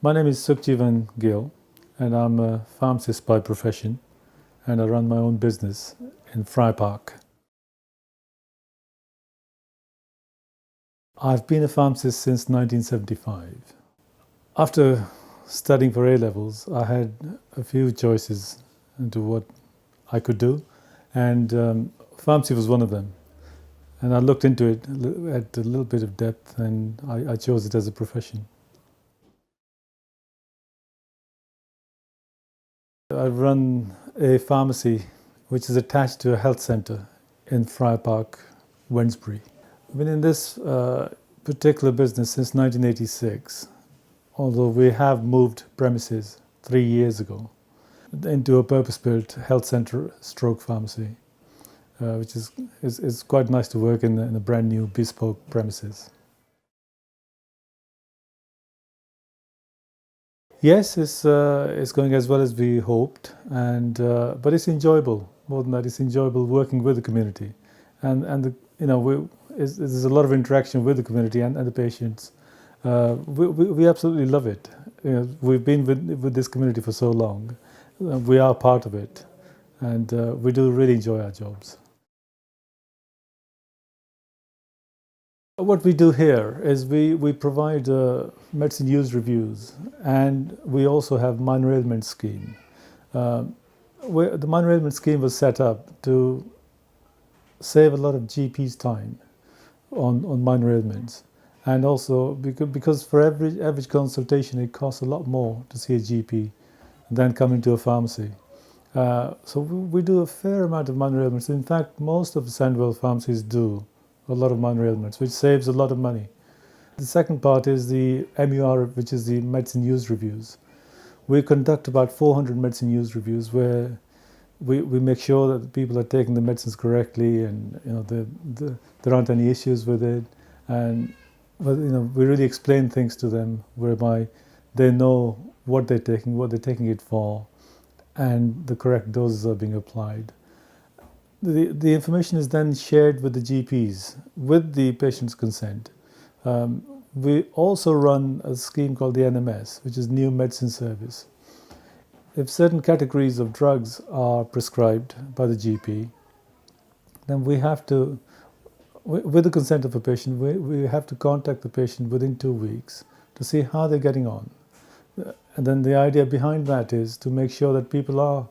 My name is Sukhjinan Gill, and I'm a pharmacist by profession, and I run my own business in Friary. I've been a pharmacist since 1975. After studying for A-levels, I had a few choices into what I could do, and pharmacy was one of them. And I looked into it at a little bit of depth, and I chose it as a profession. I run a pharmacy which is attached to a health centre in Friary, Wednesbury. I've been in this particular business since 1986, although we have moved premises 3 years ago into a purpose-built health centre stroke pharmacy, which is quite nice to work in a brand new bespoke premises. Yes, it's going as well as we hoped, and but it's enjoyable. More than that, it's enjoyable working with the community, and there's a lot of interaction with the community and the patients. We absolutely love it. We've been with this community for so long. We are part of it, and we do really enjoy our jobs. What we do here is we provide medicine use reviews, and we also have minor ailment scheme. The minor ailment scheme was set up to save a lot of GP's time on minor ailments, and also because for average consultation it costs a lot more to see a GP than coming to a pharmacy. So we do a fair amount of minor ailments. In fact, most of the Sandwell pharmacies do a lot of minor ailments, which saves a lot of money. The second part is the MUR, which is the medicine use reviews. We conduct about 400 medicine use reviews where we make sure that people are taking the medicines correctly, and there aren't any issues with it, and we really explain things to them whereby they know what they're taking it for, and the correct doses are being applied. The information is then shared with the GPs with the patient's consent. We also run a scheme called the NMS, which is New Medicine Service. If certain categories of drugs are prescribed by the GP, then we have to, with the consent of a patient, we have to contact the patient within 2 weeks to see how they're getting on. And then the idea behind that is to make sure that people are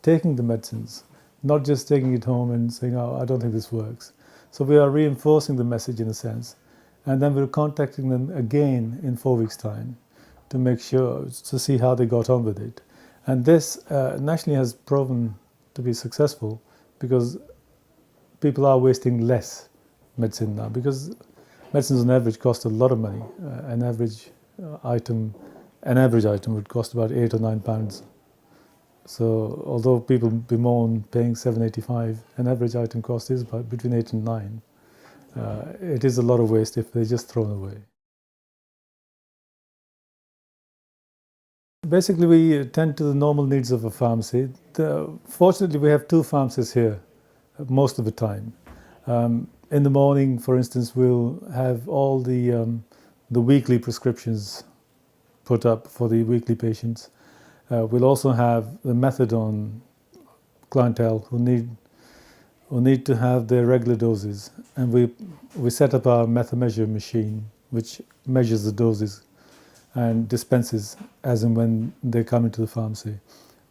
taking the medicines, not just taking it home and saying, oh, I don't think this works. So we are reinforcing the message in a sense. And then we're contacting them again in 4 weeks' time to make sure, to see how they got on with it. And this nationally has proven to be successful because people are wasting less medicine now, because medicines on average cost a lot of money. An average item would cost about £8 or £9. So although people bemoan paying £7.85, an average item cost is about between 8 and 9. It is a lot of waste if they're just thrown away. Basically, we attend to the normal needs of a pharmacy. Fortunately, we have 2 pharmacists here most of the time. In the morning, for instance, we'll have all the weekly prescriptions put up for the weekly patients. We'll also have the methadone clientele who need to have their regular doses, and we set up our measure machine, which measures the doses and dispenses as and when they come into the pharmacy.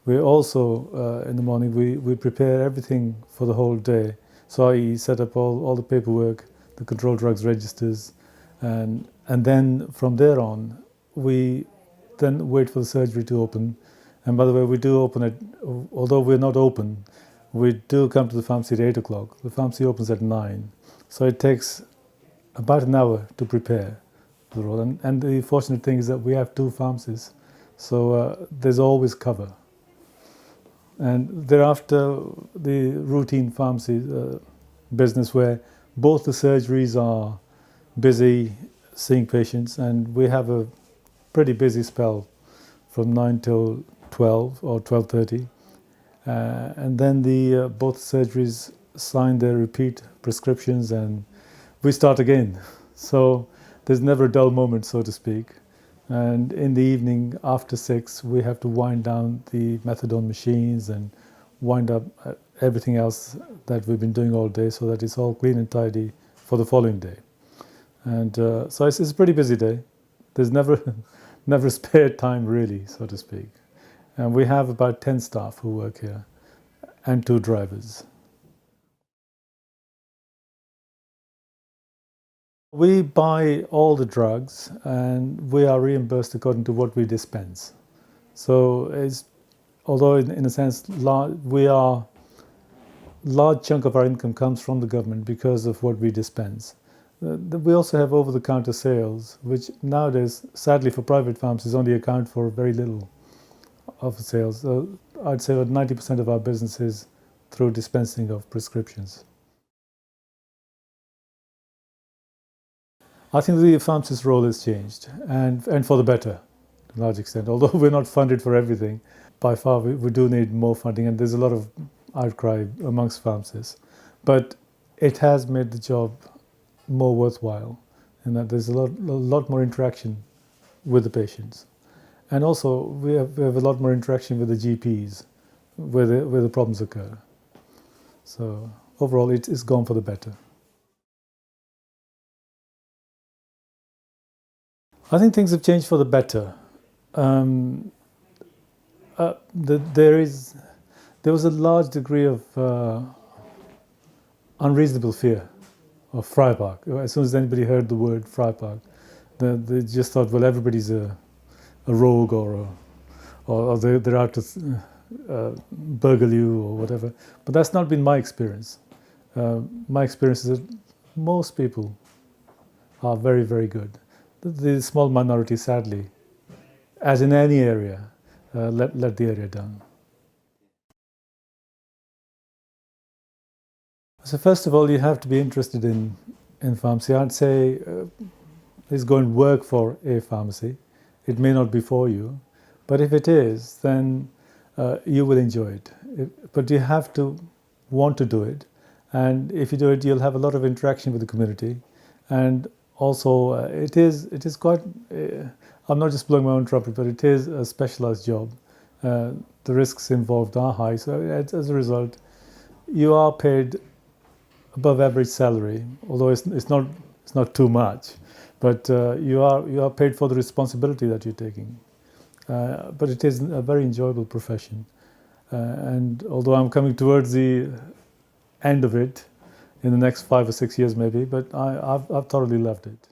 We also, in the morning, we prepare everything for the whole day. So I set up all the paperwork, the controlled drugs registers, and then from there on, we then wait for the surgery to open. And by the way, we do open it, although we're not open, we do come to the pharmacy at 8 o'clock. The pharmacy opens at 9. So it takes about an hour to prepare the role. And the fortunate thing is that we have 2 pharmacists, so there's always cover. And thereafter, the routine pharmacy business where both the surgeries are busy seeing patients, and we have a pretty busy spell from 9 till 12 or 12:30, and then both surgeries sign their repeat prescriptions and we start again. So there's never a dull moment, so to speak. And in the evening, after 6, we have to wind down the methadone machines and wind up everything else that we've been doing all day so that it's all clean and tidy for the following day. And so it's a pretty busy day. There's never, never spare time really, so to speak. And we have about 10 staff who work here and 2 drivers. We buy all the drugs and we are reimbursed according to what we dispense. So although in a sense large chunk of our income comes from the government because of what we dispense. We also have over-the-counter sales, which nowadays, sadly for private pharmacies, only account for very little of the sales. I'd say about 90% of our business is through dispensing of prescriptions. I think the pharmacist's role has changed, and for the better, to a large extent. Although we're not funded for everything, by far we do need more funding, and there's a lot of outcry amongst pharmacists. But it has made the job more worthwhile, in that there's a lot more interaction with the patients. And also, we have a lot more interaction with the GPs, where the problems occur. So overall, it's gone for the better. I think things have changed for the better. There was a large degree of unreasonable fear of Friary Park. As soon as anybody heard the word Friary Park, they just thought, well, everybody's a rogue or they're out to burgle you or whatever. But that's not been my experience. My experience is that most people are very, very good. The small minority, sadly, as in any area, let the area down. So first of all, you have to be interested in pharmacy. I'd say is go and work for a pharmacy. It may not be for you, but if it is, then you will enjoy it. But you have to want to do it, and if you do it, you'll have a lot of interaction with the community, and also it is quite. I'm not just blowing my own trumpet, but it is a specialised job. The risks involved are high, so as a result, you are paid above average salary, although it's not too much, but you are paid for the responsibility that you're taking. But it is a very enjoyable profession, and although I'm coming towards the end of it in the next 5 or 6 years maybe, but I've thoroughly loved it.